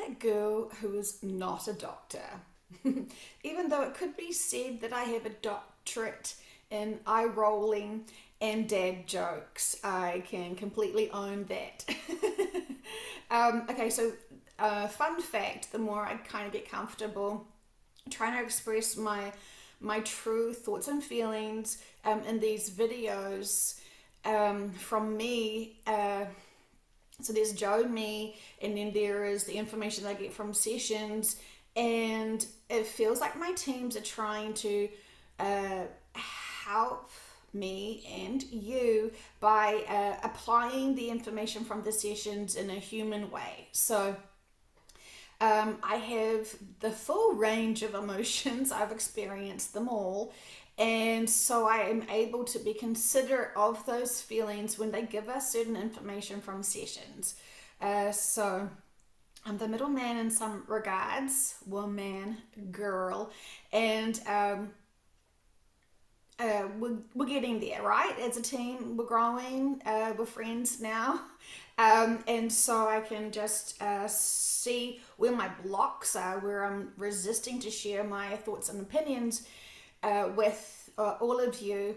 that girl who is not a doctor. Even though it could be said that I have a doctorate in eye rolling and dad jokes, I can completely own that. Okay, so fun fact: the more I kind of get comfortable trying to express my true thoughts and feelings in these videos from me. So there's Joe, me, and then there is the information that I get from sessions, and it feels like my teams are trying to help me and you by applying the information from the sessions in a human way. So I have the full range of emotions. I've experienced them all. And so I am able to be considerate of those feelings when they give us certain information from sessions. So I'm the middleman in some regards, woman, girl, and we're getting there, right? As a team, we're growing, we're friends now. And so I can just see where my blocks are, where I'm resisting to share my thoughts and opinions with all of you.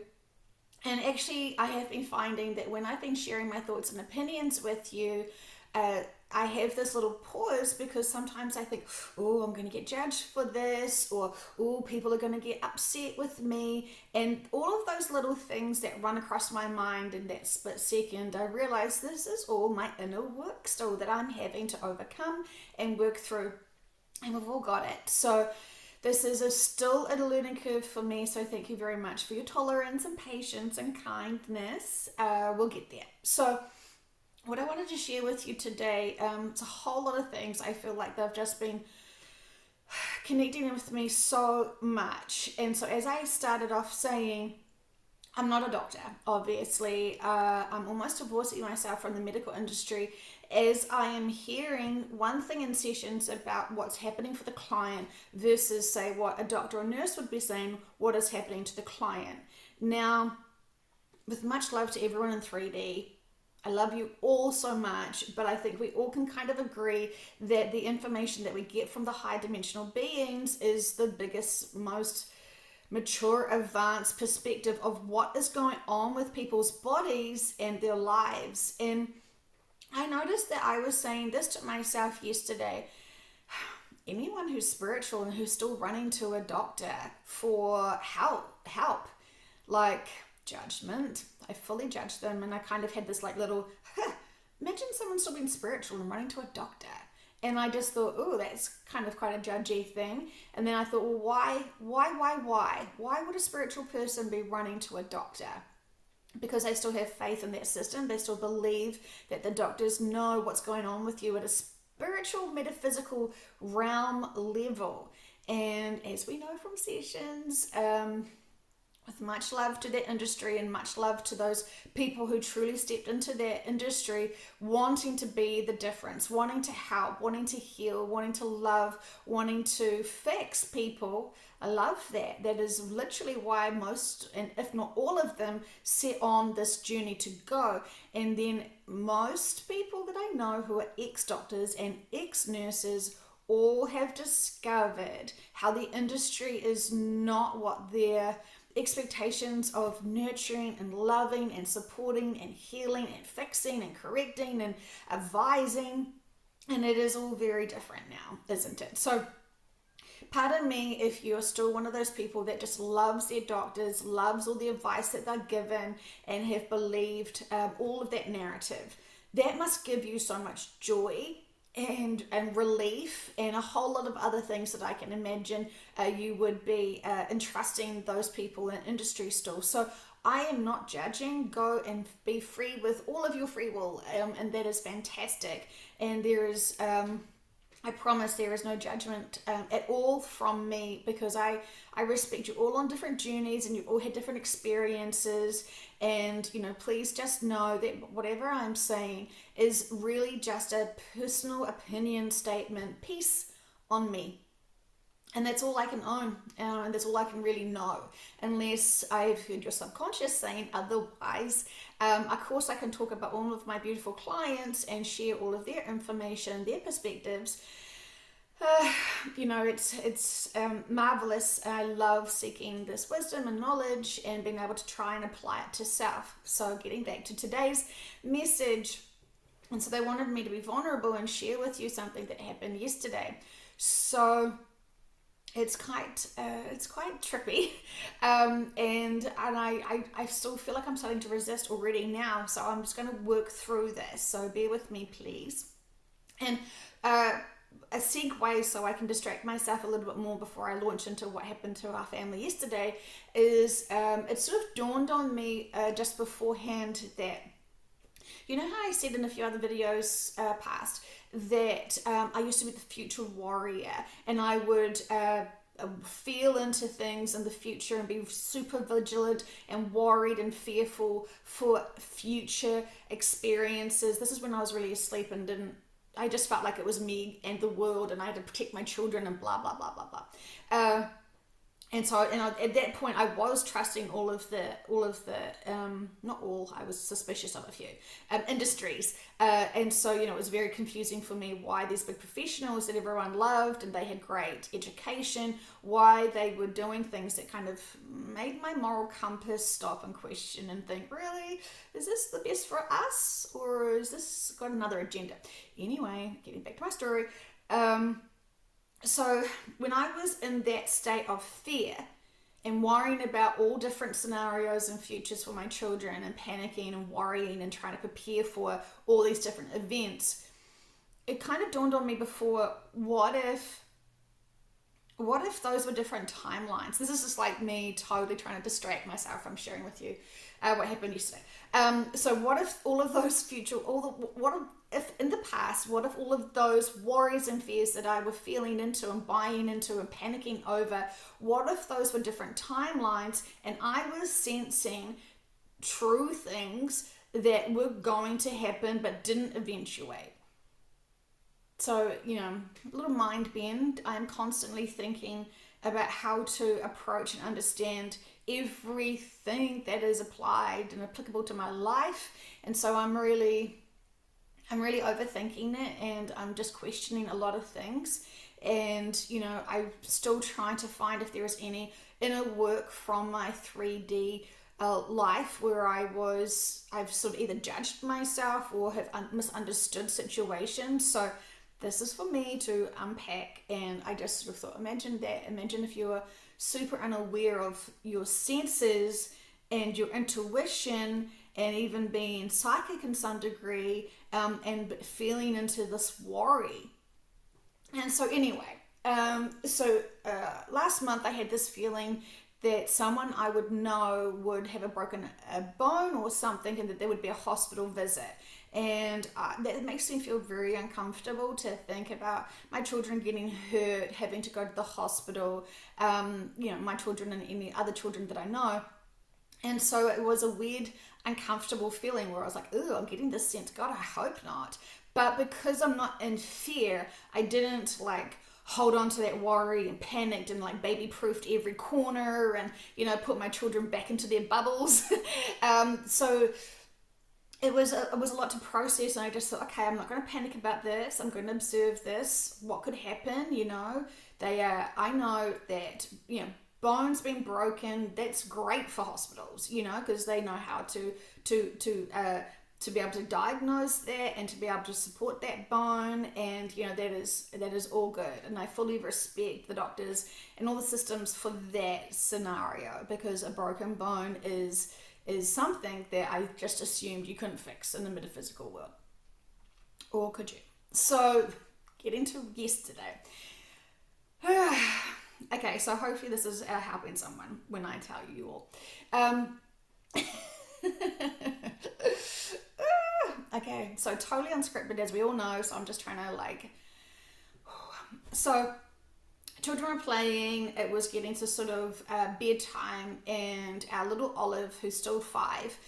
And actually, I have been finding that when I've been sharing my thoughts and opinions with you, I have this little pause because sometimes I think, oh, I'm going to get judged for this, or oh, people are going to get upset with me. And all of those little things that run across my mind in that split second, I realize this is all my inner work still that I'm having to overcome and work through. And we've all got it. So this is still a learning curve for me. So thank you very much for your tolerance and patience and kindness. We'll get there. So what I wanted to share with you today, it's a whole lot of things. I feel like they've just been connecting with me so much. And so as I started off saying, I'm not a doctor, obviously. I'm almost divorcing myself from the medical industry as I am hearing one thing in sessions about what's happening for the client versus, say, what a doctor or nurse would be saying, what is happening to the client. Now, with much love to everyone in 3D, I love you all so much, but I think we all can kind of agree that the information that we get from the high dimensional beings is the biggest, most mature, advanced perspective of what is going on with people's bodies and their lives. And I noticed that I was saying this to myself yesterday. Anyone who's spiritual and who's still running to a doctor for help, like judgment, I fully judged them, and I kind of had this like little, imagine someone still being spiritual and running to a doctor. And I just thought, oh, that's kind of quite a judgy thing. And then I thought, well, why? Why would a spiritual person be running to a doctor? Because they still have faith in that system. They still believe that the doctors know what's going on with you at a spiritual, metaphysical realm level. And as we know from sessions, with much love to that industry and much love to those people who truly stepped into that industry, wanting to be the difference, wanting to help, wanting to heal, wanting to love, wanting to fix people. I love that. That is literally why most, and if not all of them, set on this journey to go. And then most people that I know who are ex-doctors and ex-nurses all have discovered how the industry is not what their expectations of nurturing and loving and supporting and healing and fixing and correcting and advising, and it is all very different now, isn't it? So pardon me if you're still one of those people that just loves their doctors, loves all the advice that they're given, and have believed all of that narrative. That must give you so much joy and relief and a whole lot of other things that I can imagine you would be entrusting those people in industry still. So I am not judging. Go and be free with all of your free will, and that is fantastic. And there is I promise there is no judgment at all from me, because I respect you all on different journeys and you've all had different experiences. And, please just know that whatever I'm saying is really just a personal opinion statement, piece on me. And that's all I can own, and that's all I can really know, unless I've heard your subconscious saying otherwise. Of course, I can talk about all of my beautiful clients and share all of their information, their perspectives, uh, it's marvelous. I love seeking this wisdom and knowledge and being able to try and apply it to self. So getting back to today's message, and so they wanted me to be vulnerable and share with you something that happened yesterday. So it's quite trippy, and I still feel like I'm starting to resist already now. So I'm just going to work through this. So bear with me, please. And a segue, so I can distract myself a little bit more before I launch into what happened to our family yesterday, is it sort of dawned on me just beforehand that, you know how I said in a few other videos past that I used to be the future warrior, and I would feel into things in the future and be super vigilant and worried and fearful for future experiences. This is when I was really asleep and didn't. I just felt like it was me and the world, and I had to protect my children and blah blah blah blah blah. At that point, I was trusting all of the not all, I was suspicious of a few industries, and so it was very confusing for me why these big professionals that everyone loved and they had great education, why they were doing things that kind of made my moral compass stop and question and think, really, is this the best for us, or is this got another agenda? Anyway, getting back to my story. So when I was in that state of fear and worrying about all different scenarios and futures for my children and panicking and worrying and trying to prepare for all these different events, it kind of dawned on me before, what if those were different timelines? This is just like me totally trying to distract myself from sharing with you what happened yesterday. So what if all of those if in the past, what if all of those worries and fears that I were feeling into and buying into and panicking over, what if those were different timelines and I was sensing true things that were going to happen but didn't eventuate? So, a little mind bend. I'm constantly thinking about how to approach and understand everything that is applied and applicable to my life. And so I'm really overthinking it, and I'm just questioning a lot of things. And, I'm still trying to find if there is any inner work from my 3D life where I've sort of either judged myself or have misunderstood situations. So this is for me to unpack, and I just sort of thought, imagine if you were super unaware of your senses and your intuition and even being psychic in some degree, and feeling into this worry. And so anyway, last month I had this feeling that someone I would know would have a bone or something, and that there would be a hospital visit. And that makes me feel very uncomfortable to think about my children getting hurt, having to go to the hospital, my children and any other children that I know. And so it was a weird, uncomfortable feeling where I was like, ooh, I'm getting this sense, God, I hope not. But because I'm not in fear, I didn't hold on to that worry and panicked and baby proofed every corner and, put my children back into their bubbles. So it was a lot to process, and I just thought, okay, I'm not going to panic about this. I'm going to observe this. What could happen? I know that bones being broken. That's great for hospitals, because they know how to be able to diagnose that and to be able to support that bone, and that is all good. And I fully respect the doctors and all the systems for that scenario, because a broken bone is something that I just assumed you couldn't fix in the metaphysical world. Or could you? So, getting to yesterday. Okay, so hopefully this is helping someone when I tell you all. Okay, so totally unscripted, as we all know, so I'm just trying to so children were playing, it was getting to sort of bedtime, and our little Olive, who's still 5,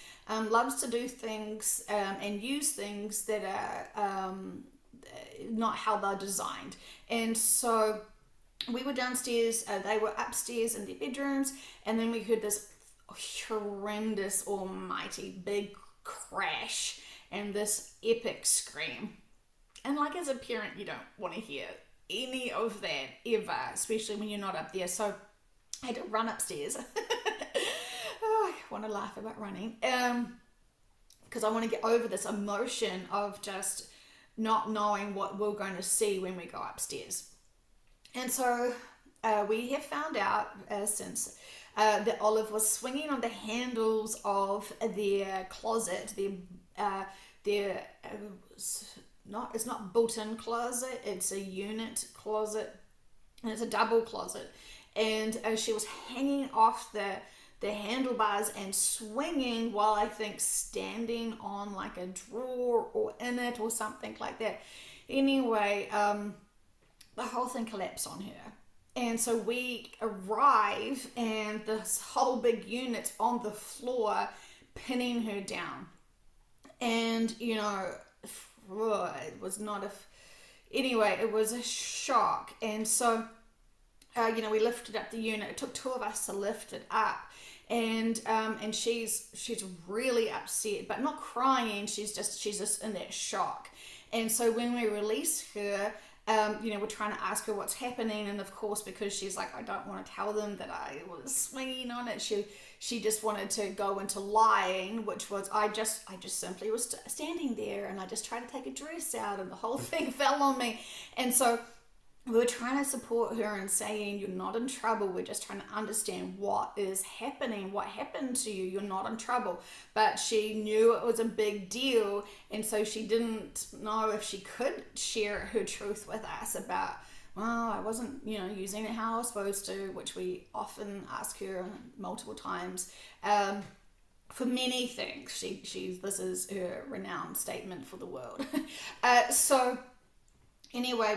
loves to do things and use things that are not how they're designed. And so we were downstairs, they were upstairs in their bedrooms, and then we heard this horrendous, almighty, big crash and this epic scream. And as a parent, you don't want to hear any of that ever, especially when you're not up there. So I had to run upstairs. Oh, I want to laugh about running. Because I want to get over this emotion of just not knowing what we're going to see when we go upstairs. And so we have found out since that Olive was swinging on the handles of their closet, their it's not built-in closet, it's a unit closet, and it's a double closet. And she was hanging off the handlebars and swinging while I think standing on like a drawer or in it or something like that. Anyway, the whole thing collapsed on her. And so we arrive and this whole big unit's on the floor pinning her down. And, you know, it was not a... Anyway, it was a shock. And so, you know, we lifted up the unit. It took two of us to lift it up. And she's really upset, but not crying. She's just in that shock. And so when we released her, you know, we're trying to ask her what's happening, and of course, because she's like, I don't want to tell them that I was swinging on it, she just wanted to go into lying, which was I just simply was standing there, and I just tried to take a dress out, and the whole thing fell on me. And so we were trying to support her and saying, you're not in trouble. We're just trying to understand what is happening. What happened to you? You're not in trouble. But she knew it was a big deal. And so she didn't know if she could share her truth with us about, well, I wasn't, you know, using it how I was supposed to, which we often ask her multiple times. For many things, this is her renowned statement for the world. So anyway,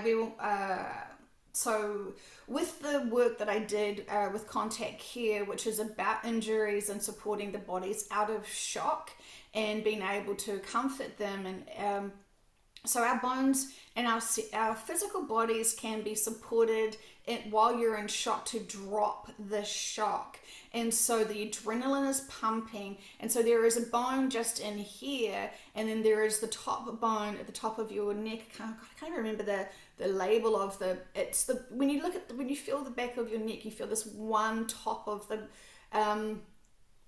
so with the work that I did with Contact Care, which is about injuries and supporting the bodies out of shock and being able to comfort them, and so our bones and our physical bodies can be supported while you're in shock to drop the shock. And so the adrenaline is pumping, and so there is a bone just in here, and then there is the top bone at the top of your neck. I can't remember the label of when you feel the back of your neck, you feel this one top of the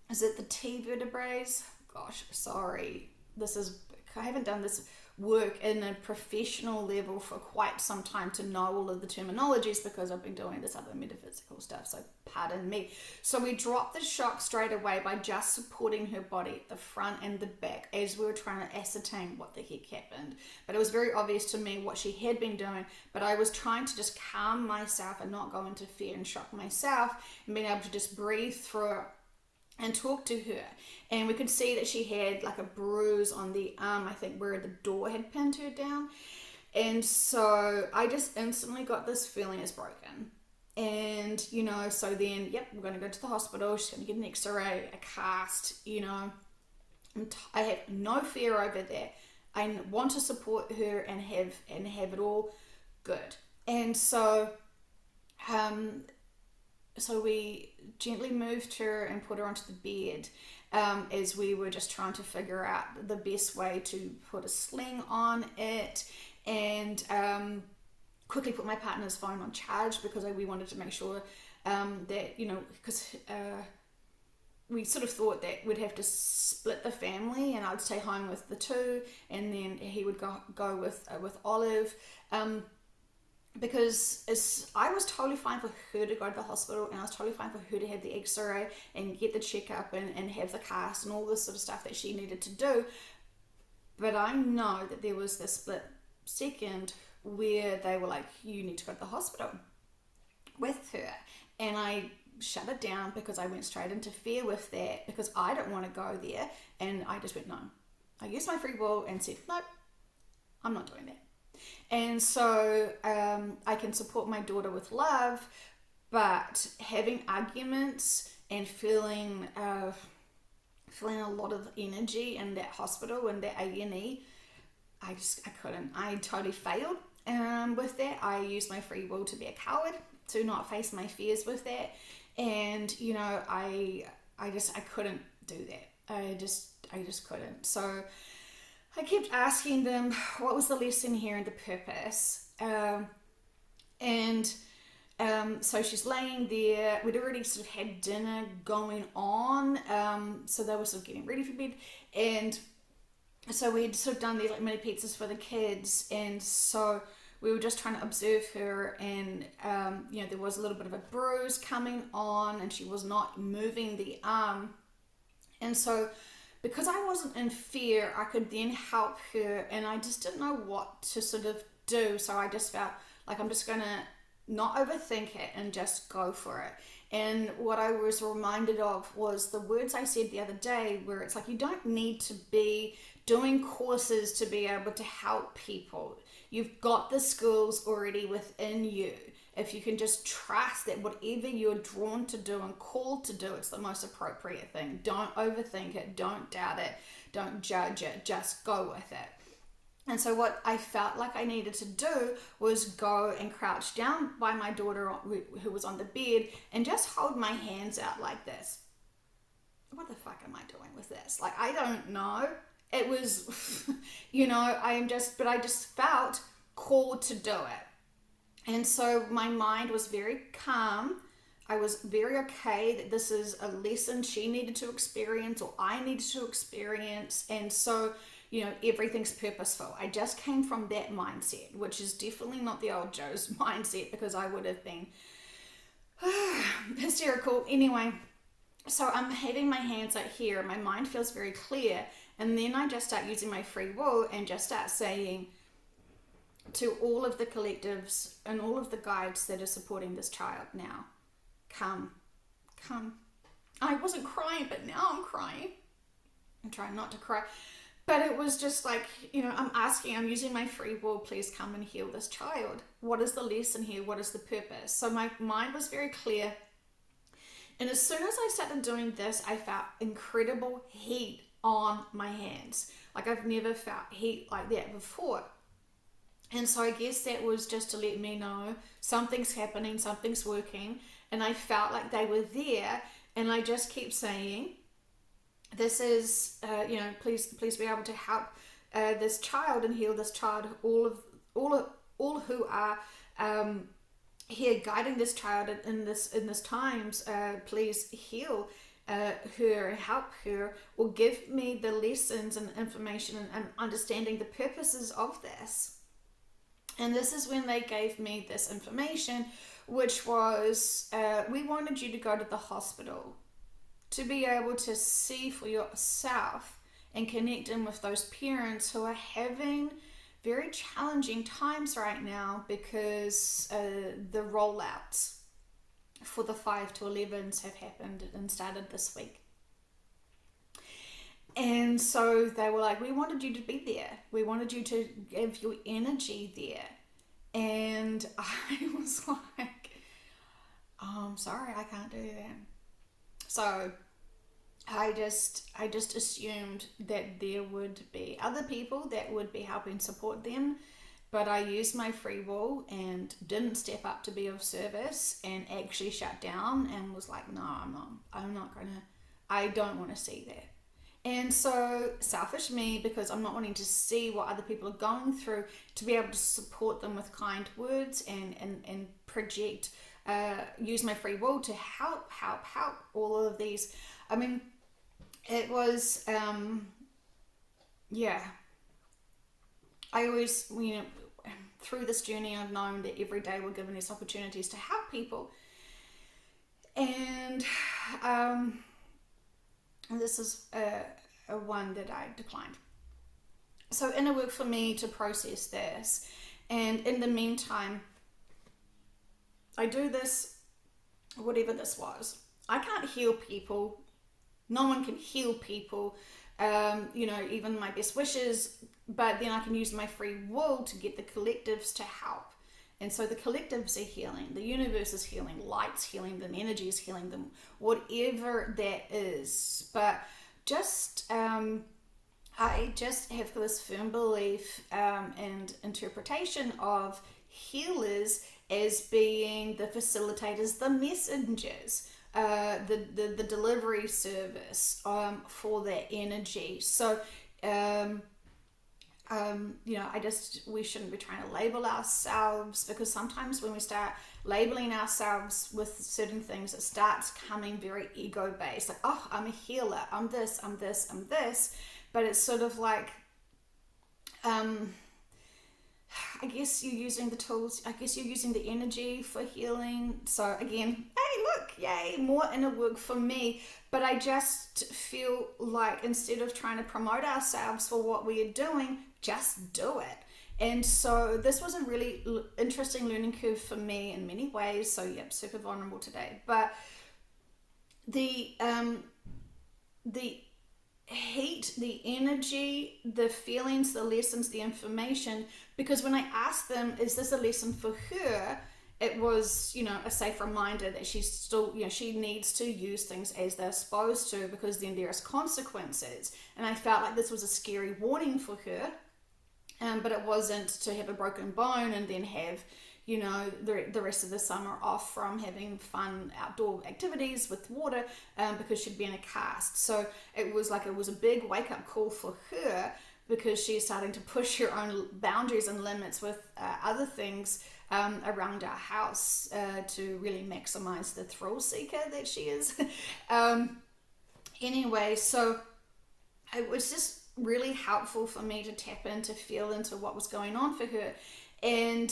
is it the T vertebrae? Gosh, sorry, I haven't done this work in a professional level for quite some time to know all of the terminologies, because I've been doing this other metaphysical stuff, so pardon me. So we dropped the shock straight away by just supporting her body at the front and the back as we were trying to ascertain what the heck happened. But it was very obvious to me what she had been doing, but I was trying to just calm myself and not go into fear and shock myself, and being able to just breathe through it and talk to her. And we could see that she had like a bruise on the arm, I think, where the door had pinned her down. And so I just instantly got this feeling it's broken. And, you know, so then, yep, we're going to go to the hospital. She's going to get an x-ray, a cast, you know. I have no fear over that. I want to support her and have it all good. And so we gently moved her and put her onto the bed as we were just trying to figure out the best way to put a sling on it, and quickly put my partner's phone on charge, because we wanted to make sure that, you know, because we sort of thought that we'd have to split the family, and I'd stay home with the two, and then he would go with Olive. Because I was totally fine for her to go to the hospital, and I was totally fine for her to have the x-ray and get the checkup and have the cast and all this sort of stuff that she needed to do. But I know that there was this split second where they were like, you need to go to the hospital with her. And I shut it down because I went straight into fear with that, because I don't want to go there. And I just went, no. I used my free will and said, no, I'm not doing that. And so I can support my daughter with love, but having arguments and feeling a lot of energy in that hospital and that A&E, I couldn't. I totally failed with that. I used my free will to be a coward, to not face my fears with that. And, you know, I couldn't do that. I just couldn't. So I kept asking them, what was the lesson here and the purpose? And so she's laying there. We'd already sort of had dinner going on, so they were sort of getting ready for bed, and so we had sort of done these like mini pizzas for the kids, and so we were just trying to observe her, and there was a little bit of a bruise coming on, and she was not moving the arm, and so because I wasn't in fear, I could then help her, and I just didn't know what to sort of do, so I just felt like I'm just gonna not overthink it and just go for it. And what I was reminded of was the words I said the other day, where it's like you don't need to be doing courses to be able to help people. You've got the skills already within you. If you can just trust that whatever you're drawn to do and called to do, it's the most appropriate thing. Don't overthink it, don't doubt it, don't judge it, just go with it. And so what I felt like I needed to do was go and crouch down by my daughter who was on the bed and just hold my hands out like this. What the fuck am I doing with this? Like, I don't know. It was, I just felt called to do it. And so my mind was very calm. I was very okay that this is a lesson she needed to experience or I needed to experience. And so, everything's purposeful. I just came from that mindset, which is definitely not the old Joe's mindset, because I would have been hysterical. Anyway, so I'm having my hands out here. My mind feels very clear. And then I just start using my free will and just start saying to all of the collectives and all of the guides that are supporting this child now, come. I wasn't crying, but now I'm crying. I'm trying not to cry. But it was just like, I'm using my free will, please come and heal this child. What is the lesson here? What is the purpose? So my mind was very clear. And as soon as I started doing this, I felt incredible heat on my hands. Like I've never felt heat like that before. And so I guess that was just to let me know something's happening, something's working. And I felt like they were there. And I just keep saying, this is, please be able to help this child and heal this child. All who are here guiding this child in this times, please heal her, help her, or give me the lessons and information and understanding the purposes of this. And this is when they gave me this information, which was, we wanted you to go to the hospital to be able to see for yourself and connect in with those parents who are having very challenging times right now, because the rollouts for the 5 to 11s have happened and started this week. And so they were like, we wanted you to be there. We wanted you to give your energy there. And I was like, oh, I'm sorry, I can't do that. So I just assumed that there would be other people that would be helping support them, but I used my free will and didn't step up to be of service and actually shut down and was like, no, I don't want to see that. And so selfish me, because I'm not wanting to see what other people are going through, to be able to support them with kind words and project, use my free will to help all of these. I mean, it was, I always, through this journey, I've known that every day we're given these opportunities to help people. And this is a one that I declined. So inner work for me to process this. And in the meantime, I do this, whatever this was. I can't heal people. No one can heal people. Even my best wishes, but then I can use my free will to get the collectives to help. And so the collectives are healing, the universe is healing, light's healing them, energy is healing them, whatever that is. But just, I just have this firm belief and interpretation of healers as being the facilitators, the messengers, the delivery service for that energy. So we shouldn't be trying to label ourselves, because sometimes when we start labeling ourselves with certain things, it starts coming very ego based. Like, oh, I'm a healer, I'm this, I'm this, I'm this. But it's sort of like, I guess you're using the tools, I guess you're using the energy for healing. So again, hey, look, yay, more inner work for me. But I just feel like instead of trying to promote ourselves for what we are doing, just do it. And so this was a really interesting learning curve for me in many ways. So yep, super vulnerable today. But the heat, the energy, the feelings, the lessons, the information, because when I asked them, is this a lesson for her? It was, a safe reminder that she's still, she needs to use things as they're supposed to, because then there's consequences. And I felt like this was a scary warning for her. But it wasn't to have a broken bone and then have, the rest of the summer off from having fun outdoor activities with water, because she'd been a cast. So it was a big wake up call for her, because she's starting to push her own boundaries and limits with other things around our house to really maximize the thrill seeker that she is. Anyway, so it was just really helpful for me to tap into, feel into what was going on for her. And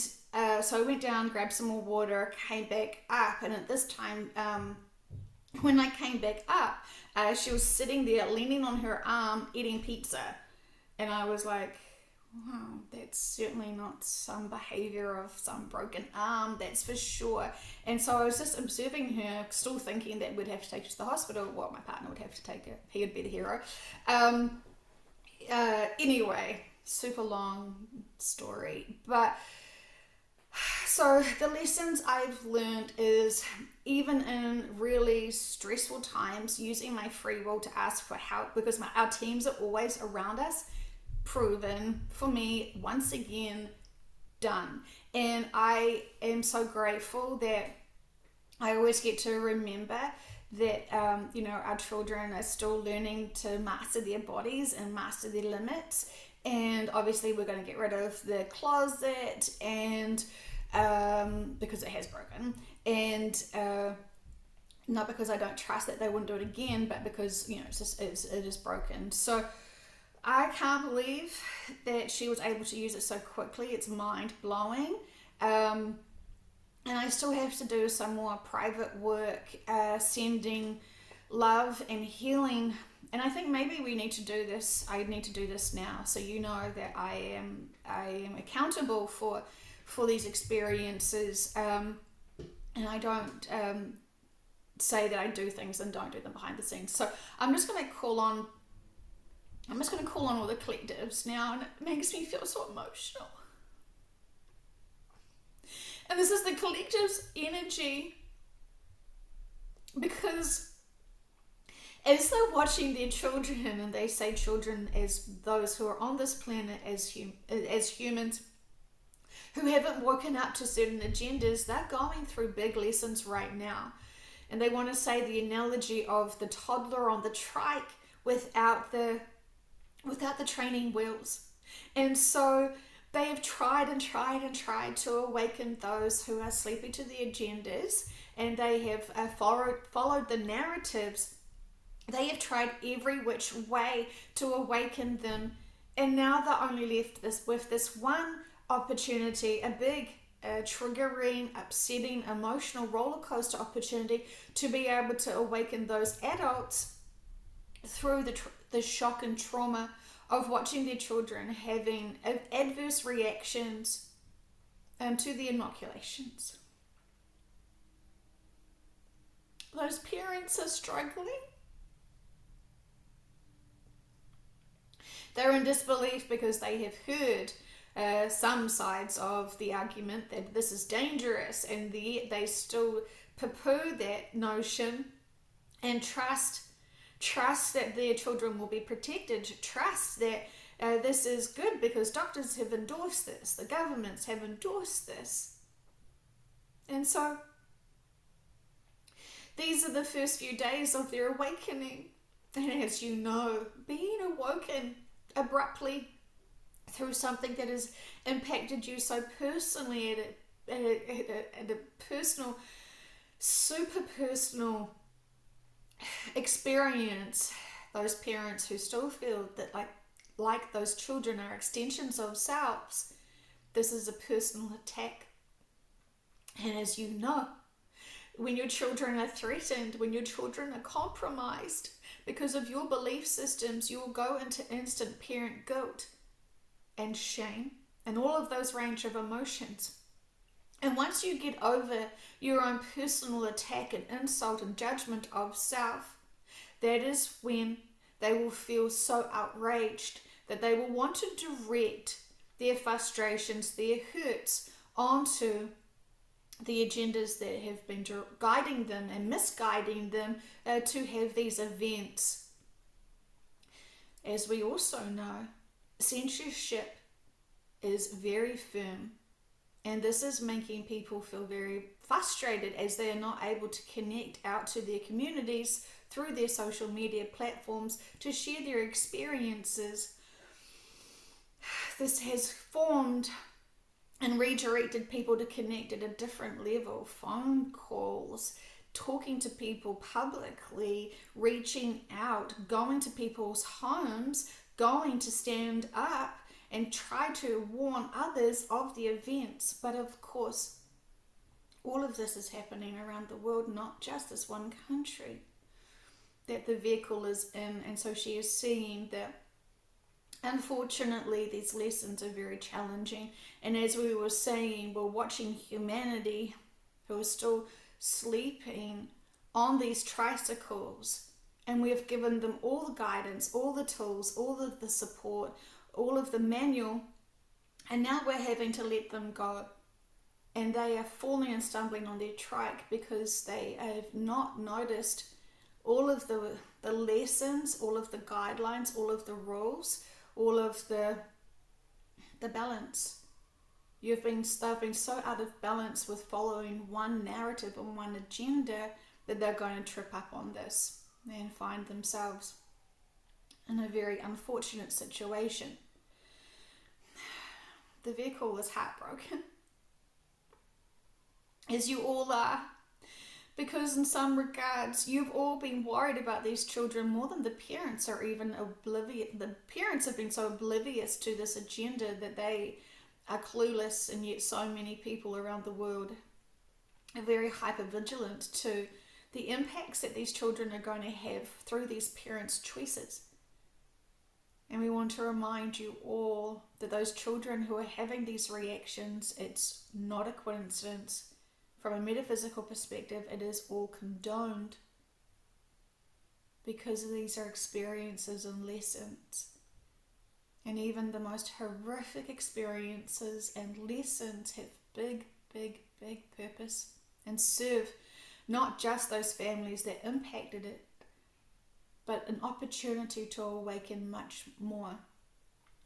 so I went down, grabbed some more water, came back up, and at this time, when I came back up, she was sitting there leaning on her arm eating pizza. And I was like, wow, that's certainly not some behavior of some broken arm, that's for sure. And so I was just observing her, still thinking that we'd have to take her to the hospital. Well, my partner would have to take her. He would be the hero. Anyway, super long story. But so the lessons I've learned is, even in really stressful times, using my free will to ask for help, because our teams are always around us. Proven for me once again, done. And I am so grateful that I always get to remember that our children are still learning to master their bodies and master their limits. And obviously we're going to get rid of the closet, and because it has broken, and not because I don't trust that they wouldn't do it again, but because it is broken. So I can't believe that she was able to use it so quickly. It's mind-blowing. And I still have to do some more private work, sending love and healing. And I think maybe we need to do this. I need to do this now, so that I am accountable for these experiences. And I don't say that I do things and don't do them behind the scenes. So I'm just going to call on all the collectives now, and it makes me feel so emotional. And this is the collective's energy, because as they're watching their children, and they say children as those who are on this planet as humans who haven't woken up to certain agendas, they're going through big lessons right now. And they want to say the analogy of the toddler on the trike without the training wheels. And so they have tried and tried and tried to awaken those who are sleepy to the agendas, and they have followed the narratives. They have tried every which way to awaken them, and now they're only left with this one opportunity, a big triggering, upsetting, emotional roller coaster opportunity to be able to awaken those adults through the shock and trauma of watching their children having adverse reactions to the inoculations. Those parents are struggling. They're in disbelief because they have heard some sides of the argument that this is dangerous, and they still poo-poo that notion and trust that their children will be protected, trust that this is good because doctors have endorsed this, the governments have endorsed this. And so these are the first few days of their awakening. And as you know, being awoken abruptly through something that has impacted you so personally at a personal, super personal experience. Those parents who still feel that like those children are extensions of selves, this is a personal attack. And as you know, when your children are threatened, when your children are compromised because of your belief systems, you will go into instant parent guilt and shame and all of those range of emotions. And once you get over your own personal attack and insult and judgment of self, that is when they will feel so outraged that they will want to direct their frustrations, their hurts onto the agendas that have been guiding them and misguiding them to have these events. As we also know, censorship is very firm, and this is making people feel very frustrated as they are not able to connect out to their communities through their social media platforms to share their experiences. This has formed and redirected people to connect at a different level. Phone calls, talking to people publicly, reaching out, going to people's homes, going to stand up and try to warn others of the events. But of course, all of this is happening around the world, not just this one country that the vehicle is in. And so she is seeing that unfortunately these lessons are very challenging. And as we were saying, we're watching humanity who are still sleeping on these tricycles, and we have given them all the guidance, all the tools, all of the support, all of the manual, and now we're having to let them go. And they are falling and stumbling on their trike because they have not noticed all of the lessons, all of the guidelines, all of the rules, all of the balance. They've been so out of balance with following one narrative and one agenda that they're going to trip up on this and find themselves in a very unfortunate situation. The vehicle is heartbroken, as you all are, because in some regards you've all been worried about these children more than the parents are even oblivious. The parents have been so oblivious to this agenda that they are clueless, and yet so many people around the world are very hyper-vigilant to the impacts that these children are going to have through these parents' choices. And we want to remind you all that those children who are having these reactions, it's not a coincidence. From a metaphysical perspective, it is all condoned because these are experiences and lessons. And even the most horrific experiences and lessons have big, big, big purpose and serve not just those families that impacted it, but an opportunity to awaken much more.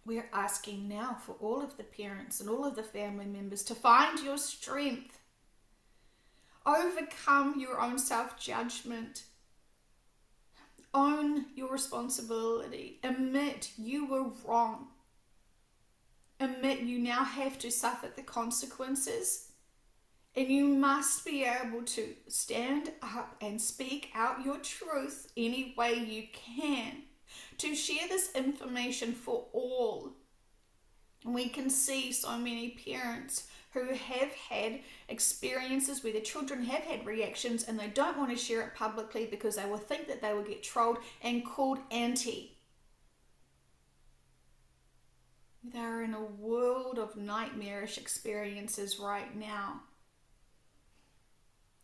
We are asking now for all of the parents and all of the family members to find your strength. Overcome your own self-judgment. Own your responsibility. Admit you were wrong. Admit you now have to suffer the consequences. And you must be able to stand up and speak out your truth any way you can. To share this information for all. We can see so many parents who have had experiences where their children have had reactions and they don't want to share it publicly because they will think that they will get trolled and called anti. They're in a world of nightmarish experiences right now.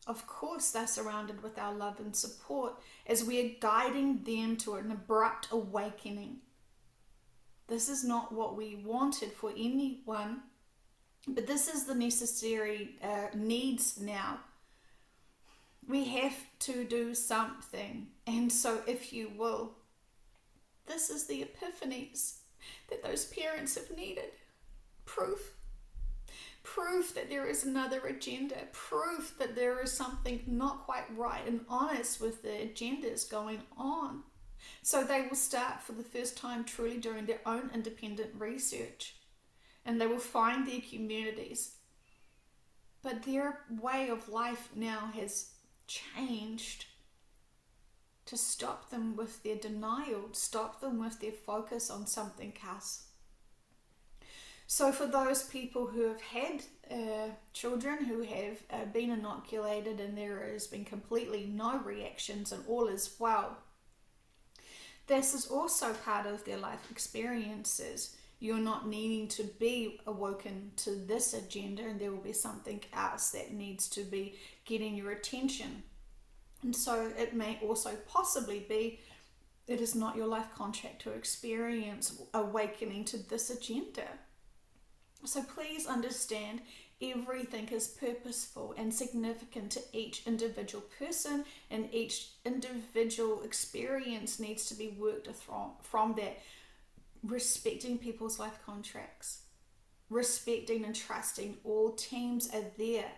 Of course, they're surrounded with our love and support as we are guiding them to an abrupt awakening. This is not what we wanted for anyone, but this is the necessary needs now. We have to do something. And so, if you will, this is the epiphanies that those parents have needed. Proof that there is another agenda. Proof that there is something not quite right and honest with the agendas going on. So they will start for the first time truly doing their own independent research, and they will find their communities. But their way of life now has changed to stop them with their denial, stop them with their focus on something else. So for those people who have had children who have been inoculated and there has been completely no reactions and all is well, this is also part of their life experiences. You're not needing to be awoken to this agenda, and there will be something else that needs to be getting your attention. And so it may also possibly be it is not your life contract to experience awakening to this agenda. So please understand, everything is purposeful and significant to each individual person, and each individual experience needs to be worked from that, respecting people's life contracts, respecting and trusting all teams are there,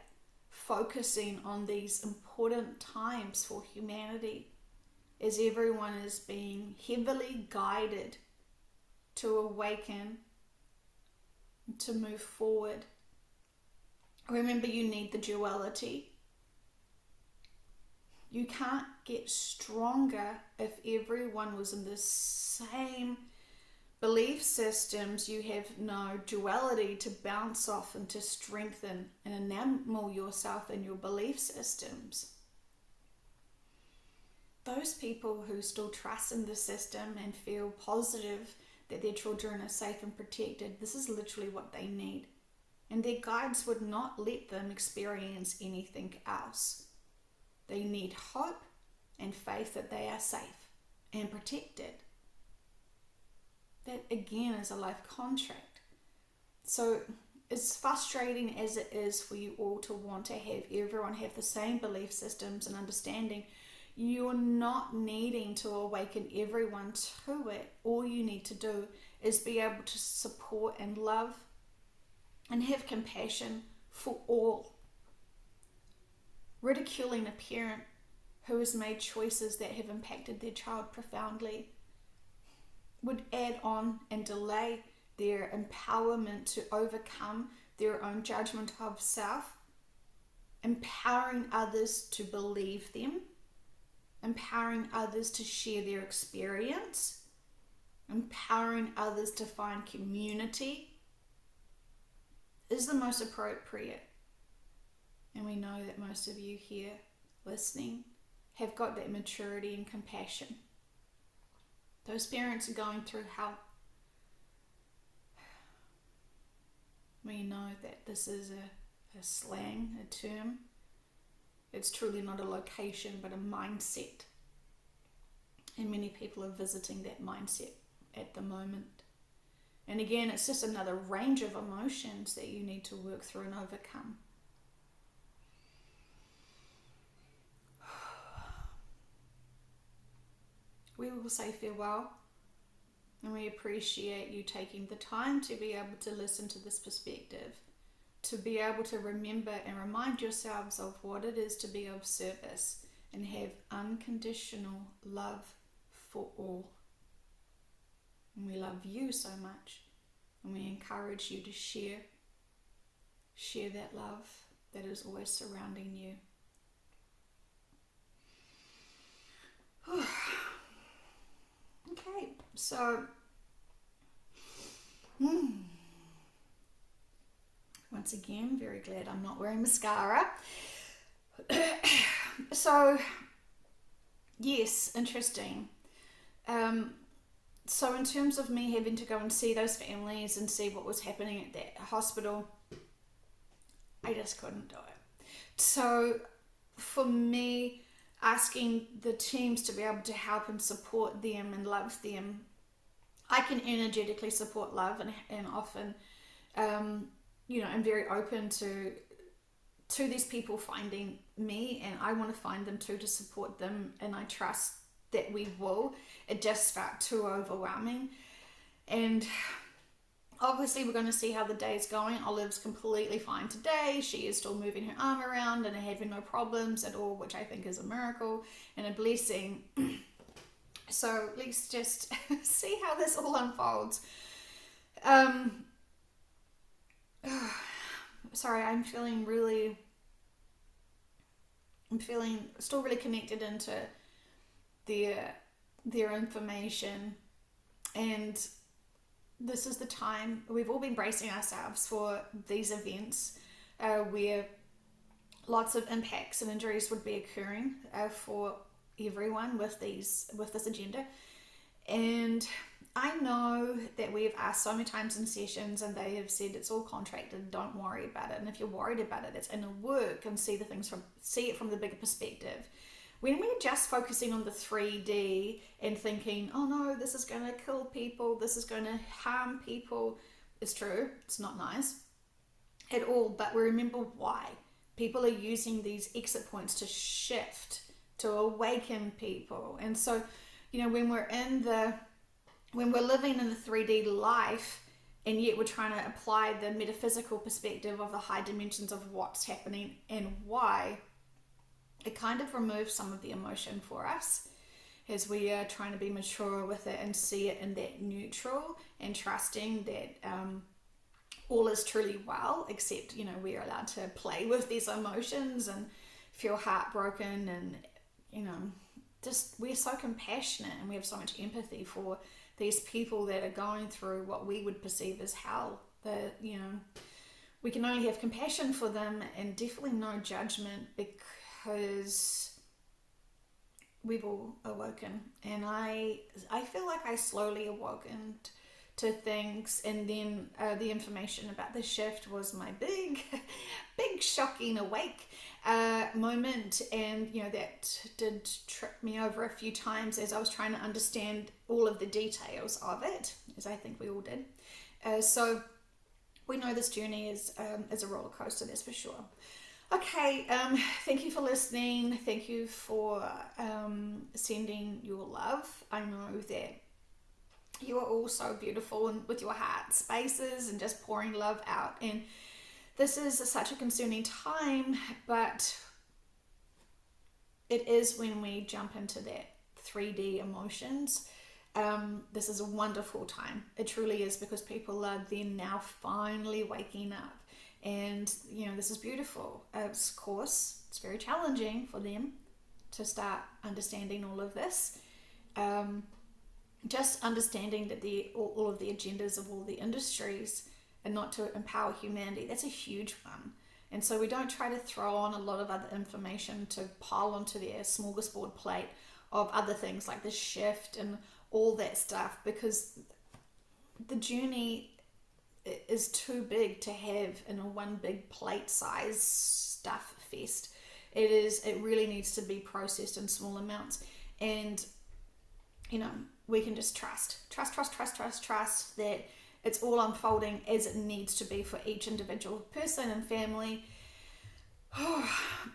focusing on these important times for humanity as everyone is being heavily guided to awaken, to move forward. Remember, you need the duality. You can't get stronger if everyone was in the same belief systems. You have no duality to bounce off and to strengthen and enamel yourself in your belief systems. Those people who still trust in the system and feel positive that their children are safe and protected, this is literally what they need. And their guides would not let them experience anything else. They need hope and faith that they are safe and protected. That again is a life contract. So as frustrating as it is for you all to want to have everyone have the same belief systems and understanding, you're not needing to awaken everyone to it. All you need to do is be able to support and love and have compassion for all. Ridiculing a parent who has made choices that have impacted their child profoundly would add on and delay their empowerment to overcome their own judgment of self, empowering others to believe them, empowering others to share their experience, empowering others to find community is the most appropriate. And we know that most of you here listening have got that maturity and compassion. Those parents are going through hell. We know that this is a slang, a term. It's truly not a location, but a mindset. And many people are visiting that mindset at the moment. And again, it's just another range of emotions that you need to work through and overcome. We will say farewell, and we appreciate you taking the time to be able to listen to this perspective, to be able to remember and remind yourselves of what it is to be of service and have unconditional love for all. And we love you so much, and we encourage you to share that love that is always surrounding you. Okay, so once again, very glad I'm not wearing mascara. So yes, interesting. So in terms of me having to go and see those families and see what was happening at that hospital, I just couldn't do it. So for me, asking the teams to be able to help and support them and love them, I can energetically support love and often, I'm very open to these people finding me, and I want to find them too to support them, and I trust that we will. It just felt too overwhelming, and obviously we're going to see how the day is going. Olive's completely fine today. She is still moving her arm around and having no problems at all, which I think is a miracle and a blessing. So let's just see how this all unfolds. Um, Sorry, I'm feeling still really connected into their their information, and this is the time we've all been bracing ourselves for these events where lots of impacts and injuries would be occurring for everyone with this agenda. And I know that we've asked so many times in sessions, and they have said it's all contracted, don't worry about it. And if you're worried about it, it's inner work, and see it from the bigger perspective. When we're just focusing on the 3D and thinking, oh no, this is going to kill people, this is going to harm people, it's true, it's not nice at all. But we remember why. People are using these exit points to shift, to awaken people. And so, when we're living in the 3D life, and yet we're trying to apply the metaphysical perspective of the high dimensions of what's happening and why, it kind of removes some of the emotion for us as we are trying to be mature with it and see it in that neutral and trusting that all is truly well, except, we're allowed to play with these emotions and feel heartbroken, and, just we're so compassionate and we have so much empathy for these people that are going through what we would perceive as hell. We can only have compassion for them and definitely no judgment, because we've all awoken. And I feel like I slowly awoken to things, and then the information about the shift was my big shocking awake moment. And that did trip me over a few times as I was trying to understand all of the details of it, as I think we all did. So we know this journey is a roller coaster, that's for sure. Okay, thank you for listening. Thank you for sending your love. I know that you are all so beautiful and with your heart spaces and just pouring love out. And this is such a concerning time, but it is when we jump into that 3D emotions. This is a wonderful time. It truly is, because people are then now finally waking up. And, this is beautiful. Of course, it's very challenging for them to start understanding all of this. Just understanding that all of the agendas of all the industries are not to empower humanity. That's a huge one. And so we don't try to throw on a lot of other information to pile onto their smorgasbord plate of other things like the shift and all that stuff, because the journey is too big to have in a one big plate size stuff fest. It really needs to be processed in small amounts. And we can just trust that it's all unfolding as it needs to be for each individual person and family.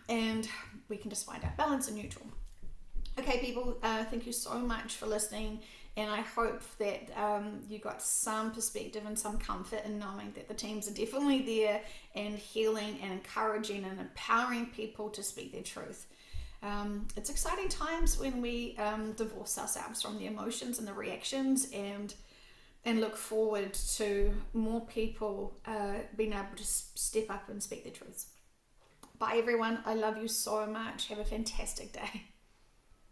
And we can just find our balance and neutral. Okay, people, thank you so much for listening. And I hope that you got some perspective and some comfort in knowing that the teams are definitely there and healing and encouraging and empowering people to speak their truth. It's exciting times when we divorce ourselves from the emotions and the reactions, and look forward to more people being able to step up and speak their truths. Bye everyone. I love you so much. Have a fantastic day.